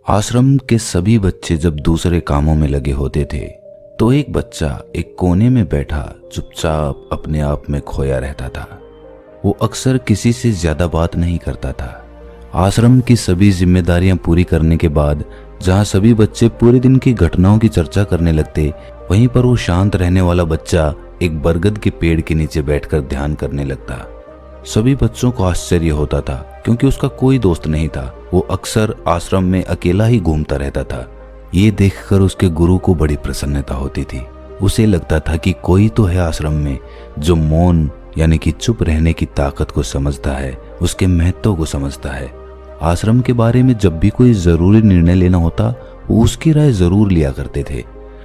आश्रम के सभी बच्चे जब दूसरे कामों में लगे होते थे तो एक बच्चा एक कोने में बैठा चुपचाप अपने आप में खोया रहता था। वो अक्सर किसी से ज्यादा बात नहीं करता था। आश्रम की सभी जिम्मेदारियां पूरी करने के बाद जहां सभी बच्चे पूरे दिन की घटनाओं की चर्चा करने लगते, वहीं पर वो शांत रहने वाला बच्चा एक बरगद के पेड़ के नीचे बैठकर ध्यान करने लगता। सभी बच्चों को आश्चर्य होता था क्योंकि उसका कोई दोस्त नहीं था। वो अक्सर आश्रम में अकेला ही घूमता रहता था। ये देखकर उसके गुरु को बड़ी प्रसन्नता होती थी। उसे लगता था कि कोई तो है आश्रम में जो मौन यानी कि चुप रहने की ताकत को समझता है, उसके महत्व को समझता है। आश्रम के बारे में जब भी कोई जरूरी निर्णय लेना होता वो उसकी राय जरूर लिया करते थे,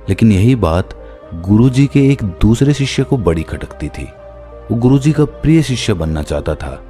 लेकिन यही बात गुरुजी के एक दूसरे शिष्य को बड़ी खटकती थी। वो गुरुजी का प्रिय शिष्य बनना चाहता था,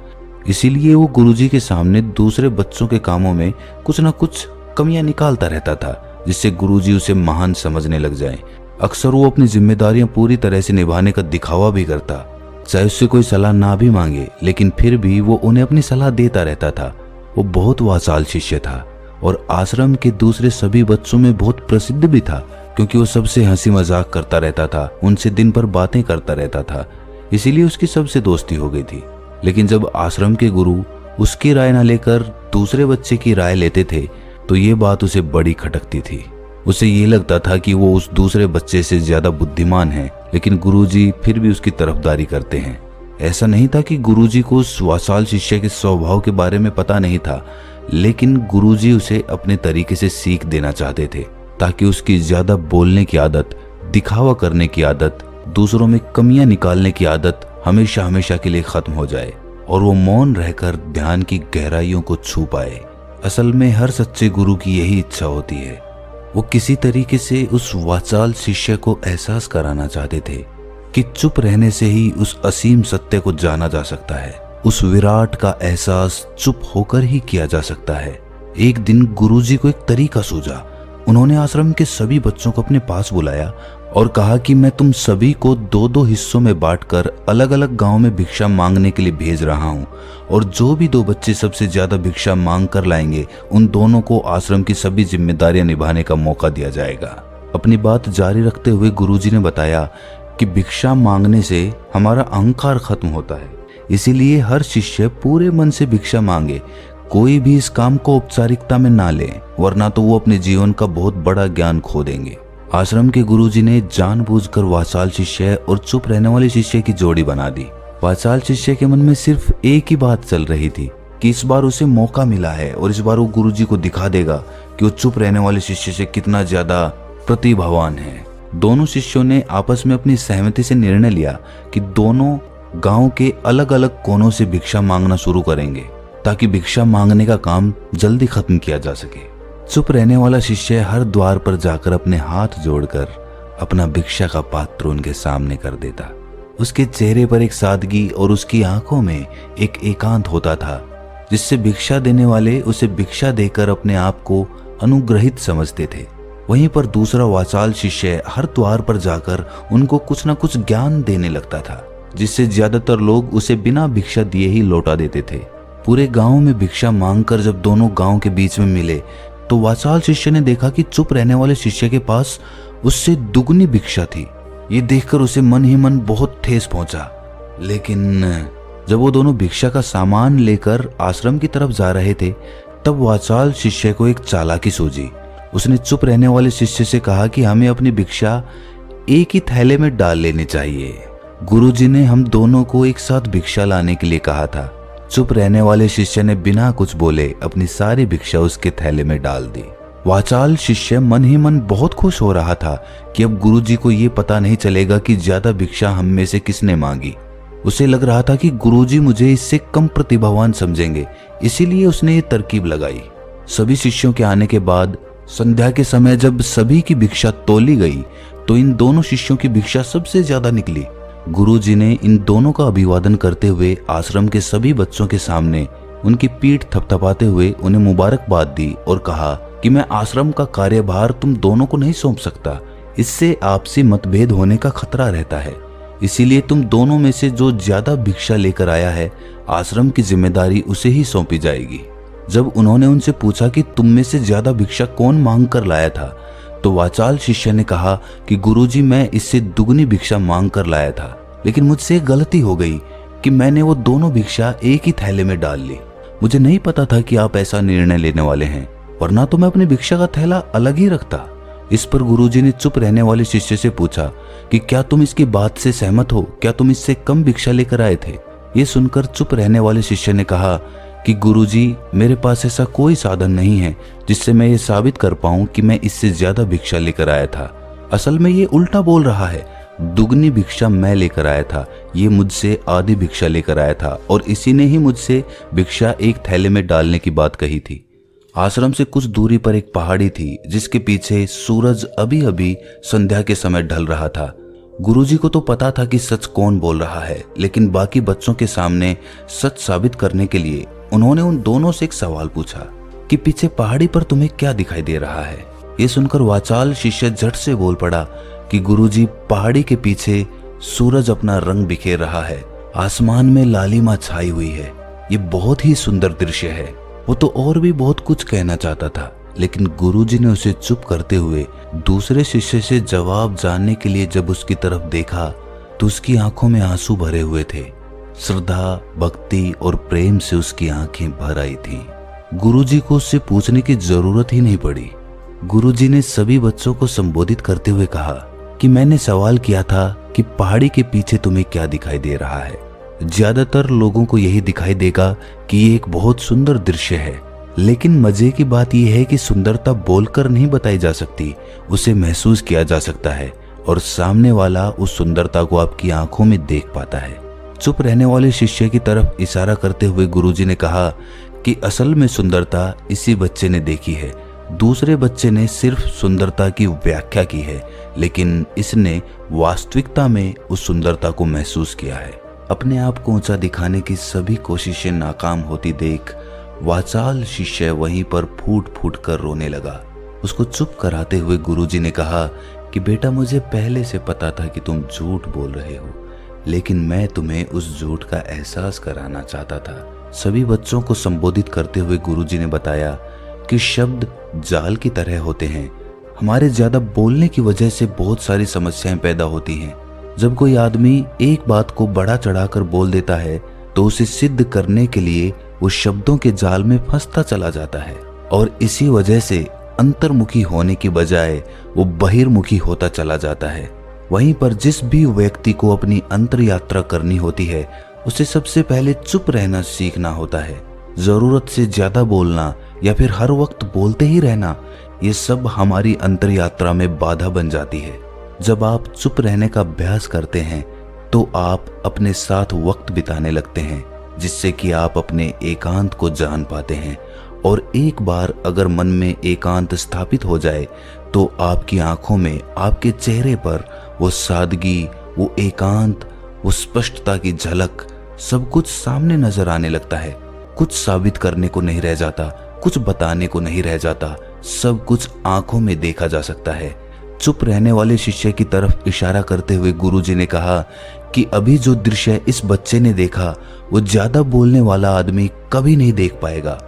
इसीलिए वो गुरुजी के सामने दूसरे बच्चों के कामों में कुछ न कुछ कमियां निकालता रहता था, जिससे गुरुजी उसे महान समझने लग जाएं। अक्सर वो अपनी जिम्मेदारियां पूरी तरह से निभाने का दिखावा भी करता, चाहे उससे कोई सलाह ना भी मांगे, लेकिन फिर भी वो उन्हें अपनी सलाह देता रहता था। वो बहुत वाचाल शिष्य था और आश्रम के दूसरे सभी बच्चों में बहुत प्रसिद्ध भी था, क्योंकि वो सबसे हंसी मजाक करता रहता था, उनसे दिन भर बातें करता रहता था। इसीलिए उसकी सबसे दोस्ती हो गई थी। लेकिन जब आश्रम के गुरु उसकी राय न लेकर दूसरे बच्चे की राय लेते थे तो ये बात उसे बड़ी खटकती थी। उसे ये लगता था कि वो उस दूसरे बच्चे से ज्यादा बुद्धिमान है, लेकिन गुरुजी फिर भी उसकी तरफदारी करते हैं। ऐसा नहीं था कि गुरुजी को उस वाचाल शिष्य के स्वभाव के बारे में पता नहीं था, लेकिन गुरुजी उसे अपने तरीके से सीख देना चाहते थे, ताकि उसकी ज्यादा बोलने की आदत, दिखावा करने की आदत, दूसरों में कमियां निकालने की आदत हमेशा हमेशा के लिए खत्म हो जाए और वो मौन रहकर ध्यान की गहराइयों को छू पाए। असल में हर सच्चे गुरु की यही इच्छा होती है। वो किसी तरीके से उस वाचाल शिष्य को एहसास कराना चाहते थे कि चुप रहने से ही उस असीम सत्य को जाना जा सकता है। उस विराट का एहसास चुप होकर ही किया जा सकता है। एक दिन गुरुजी को एक तरीका सूझा। उन्होंने आश्रम के सभी बच्चों को अपने पास बुलाया और कहा कि मैं तुम सभी को दो दो हिस्सों में बांटकर अलग अलग गांव में भिक्षा मांगने के लिए भेज रहा हूं, और जो भी दो बच्चे सबसे ज्यादा भिक्षा मांग कर लाएंगे उन दोनों को आश्रम की सभी जिम्मेदारियां निभाने का मौका दिया जाएगा। अपनी बात जारी रखते हुए गुरुजी ने बताया कि भिक्षा मांगने से हमारा अहंकार खत्म होता है, इसीलिए हर शिष्य पूरे मन से भिक्षा मांगे। कोई भी इस काम को औपचारिकता में ना ले, वरना तो वो अपने जीवन का बहुत बड़ा ज्ञान खो देंगे। आश्रम के गुरुजी ने जानबूझकर वाचाल शिष्य और चुप रहने वाले शिष्य की जोड़ी बना दी। वाचाल शिष्य के मन में सिर्फ एक ही बात चल रही थी कि इस बार उसे मौका मिला है और इस बार वो गुरुजी को दिखा देगा कि वो चुप रहने वाले शिष्य से कितना ज्यादा प्रतिभावान है। दोनों शिष्यों ने आपस में अपनी सहमति से निर्णय लिया कि दोनों गांव के अलग अलग कोनों से भिक्षा मांगना शुरू करेंगे, ताकि भिक्षा मांगने का काम जल्दी खत्म किया जा सके। चुप रहने वाला शिष्य हर द्वार पर जाकर अपने हाथ जोड़कर अपना भिक्षा का पात्र उनके सामने कर देता। उसके चेहरे पर एक सादगी और उसकी आंखों में एक एकांत होता था, जिससे भिक्षा देने वाले उसे भिक्षा देकर अपने आप को अनुग्रहित समझते थे। वहीं पर दूसरा वाचाल शिष्य हर द्वार पर जाकर उनको कुछ न कुछ ज्ञान देने लगता था, जिससे ज्यादातर लोग उसे बिना भिक्षा दिए ही लौटा देते थे। पूरे गांव में भिक्षा मांगकर जब दोनों गांव के बीच में मिले तो वाचाल शिष्य ने देखा कि चुप रहने वाले शिष्य के पास उससे दुगनी भिक्षा थी। ये देखकर उसे मन ही मन बहुत ठेस पहुंचा। लेकिन जब वो दोनों भिक्षा का सामान लेकर आश्रम की तरफ जा रहे थे, तब वाचाल शिष्य को एक चालाकी सूझी। उसने चुप रहने वाले शिष्य से कहा कि हमें अपनी भिक्षा एक ही थैले में डाल लेनी चाहिए। गुरुजी ने हम दोनों को एक साथ भिक्षा लाने के लिए कहा था। चुप रहने वाले शिष्य ने बिना कुछ बोले अपनी सारी भिक्षा उसके थैले में डाल दी। वाचाल शिष्य मन ही मन बहुत खुश हो रहा था कि अब गुरुजी को ये पता नहीं चलेगा कि ज्यादा भिक्षा हम में से किसने मांगी। उसे लग रहा था कि गुरुजी मुझे इससे कम प्रतिभावान समझेंगे, इसीलिए उसने ये तरकीब लगाई। सभी शिष्यों के आने के बाद संध्या के समय जब सभी की भिक्षा तोली गई तो इन दोनों शिष्यों की भिक्षा सबसे ज्यादा निकली। गुरुजी ने इन दोनों का अभिवादन करते हुए आश्रम के सभी बच्चों के सामने उनकी पीठ थपथपाते हुए उन्हें मुबारकबाद दी और कहा कि मैं आश्रम का कार्यभार तुम दोनों को नहीं सौंप सकता, इससे आपसी मतभेद होने का खतरा रहता है। इसीलिए तुम दोनों में से जो ज्यादा भिक्षा लेकर आया है, आश्रम की जिम्मेदारी उसे ही सौंपी जाएगी। जब उन्होंने उनसे पूछा कि तुम में से ज्यादा भिक्षा कौन मांग कर लाया था, तो वाचाल शिष्य ने कहा कि गुरुजी, मैं इससे दुगनी भिक्षा मांग कर लाया था, लेकिन मुझसे एक गलती हो गई कि मैंने वो दोनों भिक्षा एक ही थैले में डाल ली। मुझे नहीं पता था कि आप ऐसा निर्णय लेने वाले हैं, वरना तो मैं अपनी भिक्षा का थैला अलग ही रखता। इस पर गुरुजी ने चुप रहने वाले शिष्य से पूछा कि क्या तुम इसकी बात से सहमत हो? क्या तुम इससे कम भिक्षा लेकर आए थे? ये सुनकर चुप रहने वाले शिष्य ने कहा कि गुरुजी, मेरे पास ऐसा कोई साधन नहीं है जिससे मैं ये साबित कर पाऊं कि मैं इससे ज्यादा भिक्षा लेकर आया था। असल में ये उल्टा बोल रहा है। दुगनी भिक्षा मैं लेकर आया था, ये मुझसे आधी भिक्षा लेकर आया था और इसी ने ही मुझसे भिक्षा एक थैले में डालने की बात कही थी। आश्रम से कुछ दूरी पर एक पहाड़ी थी जिसके पीछे सूरज अभी अभी संध्या के समय ढल रहा था। गुरुजी को तो पता था कि सच कौन बोल रहा है, लेकिन बाकी बच्चों के सामने सच साबित करने के लिए उन्होंने उन दोनों से एक सवाल पूछा कि पीछे पहाड़ी पर तुम्हें क्या दिखाई दे रहा है? ये सुनकर वाचाल शिष्य झट से बोल पड़ा कि गुरुजी, पहाड़ी के पीछे सूरज अपना रंग बिखेर रहा है, आसमान में लालिमा छाई हुई है, ये बहुत ही सुंदर दृश्य है। वो तो और भी बहुत कुछ कहना चाहता था, लेकिन गुरुजी ने उसे चुप करते हुए दूसरे शिष्य से जवाब जानने के लिए जब उसकी तरफ देखा तो उसकी आंखों में आंसू भरे हुए थे। श्रद्धा, भक्ति और प्रेम से उसकी आंखें भर आई थीं। गुरुजी को उससे पूछने की जरूरत ही नहीं पड़ी। गुरुजी ने सभी बच्चों को संबोधित करते हुए कहा कि मैंने सवाल किया था कि पहाड़ी के पीछे तुम्हें क्या दिखाई दे रहा है। ज्यादातर लोगों को यही दिखाई देगा कि ये एक बहुत सुंदर दृश्य है, लेकिन मजे की बात यह है कि सुंदरता बोलकर नहीं बताई जा सकती, उसे महसूस किया जा सकता है और सामने वाला उस सुंदरता को आपकी आंखों में देख पाता है। चुप रहने वाले शिष्य की तरफ इशारा करते हुए गुरुजी ने कहा कि असल में सुंदरता इसी बच्चे ने देखी है, दूसरे बच्चे ने सिर्फ सुंदरता की व्याख्या की है, लेकिन इसने वास्तविकता में उस सुंदरता को महसूस किया है। अपने आप को ऊंचा दिखाने की सभी कोशिशें नाकाम होती देख वाचाल शिष्य वहीं पर फूट फूट कर रोने लगा। उसको चुप कराते हुए गुरुजी ने कहा कि बेटा, मुझे पहले से पता था कि तुम झूठ बोल रहे हो, लेकिन मैं तुम्हें उस झूठ का एहसास कराना चाहता था। सभी बच्चों को संबोधित करते हुए गुरुजी ने बताया कि शब्द जाल की तरह होते हैं। हमारे ज्यादा बोलने की वजह से बहुत सारी समस्याएं पैदा होती हैं। जब कोई आदमी एक बात को बढ़ा चढ़ाकर बोल देता है तो उसे सिद्ध करने के लिए वो शब्दों के जाल में फंसता चला जाता है और इसी वजह से अंतर्मुखी होने की बजाय वो बहिर्मुखी होता चला जाता है। वहीं पर जिस भी व्यक्ति को अपनी अंतर यात्रा करनी होती है उसे सबसे पहले चुप रहना सीखना होता है। जरूरत से ज्यादा बोलना या फिर हर वक्त बोलते ही रहना, ये सब हमारी अंतर यात्रा में बाधा बन जाती है। जब आप चुप रहने का अभ्यास करते हैं तो आप अपने साथ वक्त बिताने लगते हैं, जिससे कि आप अपने एकांत को जान पाते हैं। और एक बार अगर मन में एकांत स्थापित हो जाए तो आपकी आंखों में, आपके चेहरे पर वो सादगी, वो एकांत, वो स्पष्टता की झलक, सब कुछ सामने नजर आने लगता है। कुछ साबित करने को नहीं रह जाता, कुछ बताने को नहीं रह जाता, सब कुछ आंखों में देखा जा सकता है। चुप रहने वाले शिष्य की तरफ इशारा करते हुए गुरुजी ने कहा कि अभी जो दृश्य इस बच्चे ने देखा वो ज्यादा बोलने वाला आदमी कभी नहीं देख पाएगा।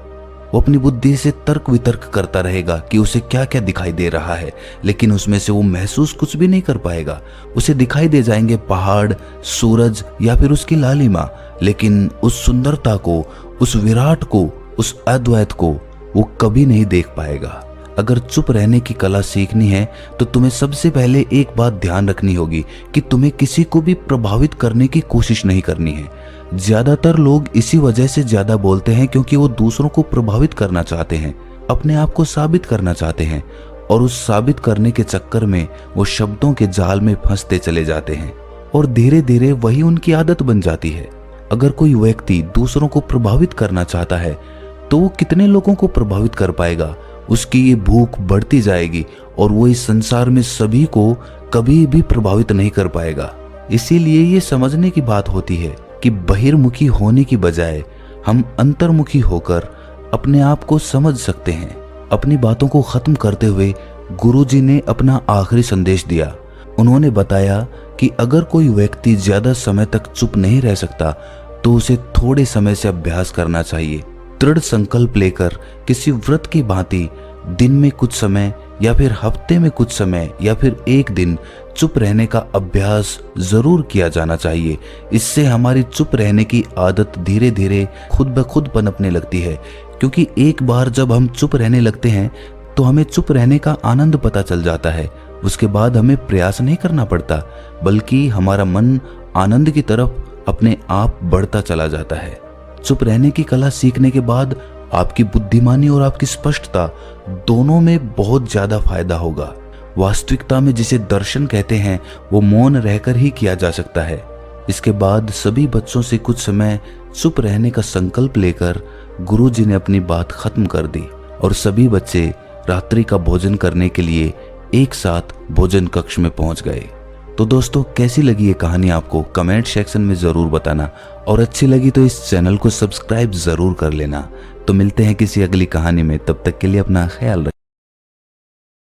वो अपनी बुद्धि से तर्क वितर्क करता रहेगा कि उसे क्या क्या दिखाई दे रहा है, लेकिन उसमें से वो महसूस कुछ भी नहीं कर पाएगा। उसे दिखाई दे जाएंगे पहाड़, सूरज या फिर उसकी लालिमा, लेकिन उस सुंदरता को, उस विराट को, उस अद्वैत को वो कभी नहीं देख पाएगा। अगर चुप रहने की कला सीखनी है तो तुम्हें सबसे पहले एक बात ध्यान रखनी होगी कि तुम्हें किसी को भी प्रभावित करने की कोशिश नहीं करनी है। ज्यादातर लोग इसी वजह से ज्यादा बोलते हैं क्योंकि वो दूसरों को प्रभावित करना चाहते हैं, अपने आप को साबित करना चाहते हैं, और उस साबित करने के चक्कर में वो शब्दों के जाल में फंसते चले जाते हैं और धीरे धीरे वही उनकी आदत बन जाती है। अगर कोई व्यक्ति दूसरों को प्रभावित करना चाहता है तो वो कितने लोगों को प्रभावित कर पाएगा? उसकी ये भूख बढ़ती जाएगी और वो इस संसार में सभी को कभी भी प्रभावित नहीं कर पाएगा। इसीलिए ये समझने की बात होती है कि बहिर्मुखी होने की बजाय हम अंतर्मुखी होकर अपने आप को समझ सकते हैं। अपनी बातों को खत्म करते हुए गुरुजी ने अपना आखिरी संदेश दिया। उन्होंने बताया कि अगर कोई व्यक्ति ज्यादा समय तक चुप नहीं रह सकता तो उसे थोड़े समय से अभ्यास करना चाहिए, दृढ़ संकल्प लेकर किसी व्रत की भांति दिन में कुछ समय या फिर हफ्ते में कुछ समय या फिर एक दिन चुप रहने का अभ्यास जरूर किया जाना चाहिए। इससे हमारी चुप रहने की आदत धीरे धीरे खुद ब खुद पनपने लगती है, क्योंकि एक बार जब हम चुप रहने लगते हैं तो हमें चुप रहने का आनंद पता चल जाता है। उसके बाद हमें प्रयास नहीं करना पड़ता, बल्कि हमारा मन आनंद की तरफ अपने आप बढ़ता चला जाता है। चुप रहने की कला सीखने के बाद आपकी बुद्धिमानी और आपकी स्पष्टता दोनों में बहुत ज्यादा फायदा होगा। वास्तविकता में जिसे दर्शन कहते हैं वो मौन रहकर ही किया जा सकता है। इसके बाद सभी बच्चों से कुछ समय चुप रहने का संकल्प लेकर गुरुजी ने अपनी बात खत्म कर दी और सभी बच्चे रात्रि का भोजन करने के लिए एक साथ भोजन कक्ष में पहुंच गए। तो दोस्तों, कैसी लगी ये कहानी आपको कमेंट सेक्शन में जरूर बताना, और अच्छी लगी तो इस चैनल को सब्सक्राइब जरूर कर लेना। तो मिलते हैं किसी अगली कहानी में, तब तक के लिए अपना ख्याल रखें।